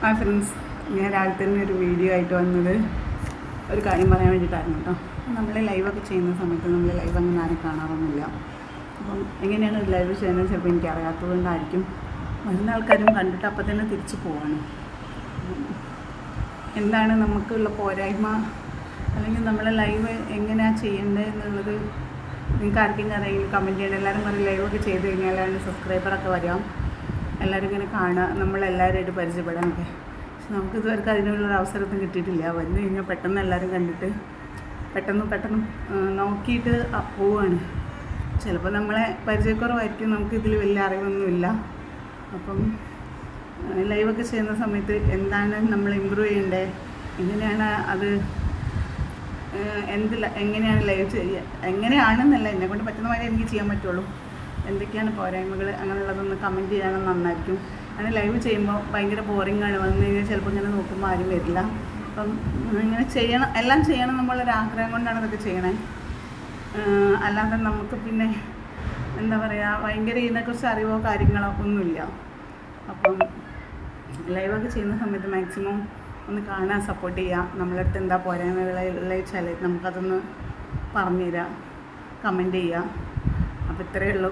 Hi friends, ഞാൻ രാവിലെ തന്നെ ഒരു വീഡിയോ ആയിട്ട് വന്നത് ഒരു കാര്യം പറയാൻ വേണ്ടിയിട്ടായിരുന്നു കേട്ടോ. നമ്മൾ ലൈവൊക്കെ ചെയ്യുന്ന സമയത്ത് നമ്മൾ ലൈവ് അങ്ങനെ ആരും കാണാറൊന്നുമില്ല. അപ്പം എങ്ങനെയാണ് ഒരു ലൈവ് ചെയ്യുന്നത് ചിലപ്പോൾ എനിക്ക് അറിയാത്തതുകൊണ്ടായിരിക്കും. വരുന്ന ആൾക്കാരും കണ്ടിട്ട് അപ്പം തന്നെ തിരിച്ചു പോവാണ്. എന്താണ് നമുക്കുള്ള പോരായ്മ, അല്ലെങ്കിൽ നമ്മളെ ലൈവ് എങ്ങനെയാണ് ചെയ്യേണ്ടത് എന്നുള്ളത് നിങ്ങൾക്ക് ആർക്കെങ്കിലും അറിയെങ്കിൽ കമൻറ്റ് ചെയ്യണം. എല്ലാവരും പറയും ലൈവൊക്കെ ചെയ്ത് കഴിഞ്ഞാൽ സബ്സ്ക്രൈബറൊക്കെ വരാം, എല്ലാവരും ഇങ്ങനെ കാണുക, നമ്മളെല്ലാവരുമായിട്ട് പരിചയപ്പെടാനൊക്കെ. പക്ഷെ നമുക്ക് ഇതുവരെ അതിനുള്ളൊരു അവസരമൊന്നും കിട്ടിയിട്ടില്ല. വന്നു കഴിഞ്ഞാൽ പെട്ടെന്ന് എല്ലാവരും കണ്ടിട്ട് പെട്ടെന്ന് നോക്കിയിട്ട് പോവുകയാണ്. ചിലപ്പോൾ നമ്മളെ പരിചയക്കുറവായിരിക്കും, നമുക്കിതിൽ വലിയ അറിവൊന്നുമില്ല. അപ്പം ലൈവൊക്കെ ചെയ്യുന്ന സമയത്ത് എന്താണ് നമ്മൾ ഇമ്പ്രൂവ് ചെയ്യേണ്ടത്, എങ്ങനെയാണ് അത് എങ്ങനെയാണ് ലൈവ് ചെയ്യുക, എങ്ങനെയാണെന്നല്ല, എന്നെക്കൊണ്ട് പറ്റുന്ന മാതിരി എനിക്ക് ചെയ്യാൻ പറ്റുള്ളൂ. എന്തൊക്കെയാണ് പോരായ്മകൾ അങ്ങനെയുള്ളതൊന്ന് കമൻറ്റ് ചെയ്യാനും നന്നായിരിക്കും. അങ്ങനെ ലൈവ് ചെയ്യുമ്പോൾ ഭയങ്കര ബോറിങ്ങാണ്. വന്നു കഴിഞ്ഞാൽ ചിലപ്പോൾ ഇങ്ങനെ നോക്കുമ്പോൾ ആരും വരില്ല. അപ്പം ഇങ്ങനെ ചെയ്യണം, എല്ലാം ചെയ്യണം എന്നുള്ളൊരാഗ്രഹം കൊണ്ടാണ് ഇതൊക്കെ ചെയ്യണേ. അല്ലാതെ നമുക്ക് പിന്നെ എന്താ പറയുക, ഭയങ്കര ഇതിനെക്കുറിച്ച് അറിവോ കാര്യങ്ങളോ ഒന്നുമില്ല. അപ്പം ലൈവൊക്കെ ചെയ്യുന്ന സമയത്ത് മാക്സിമം ഒന്ന് കാണാൻ സപ്പോർട്ട് ചെയ്യുക. നമ്മളെ അടുത്ത് എന്താ പോരായ്മകളുള്ള വെച്ചാൽ നമുക്കതൊന്ന് പറഞ്ഞു തരിക, കമൻറ്റ് ചെയ്യുക. അപ്പോൾ ഇത്രയേ ഉള്ളൂ.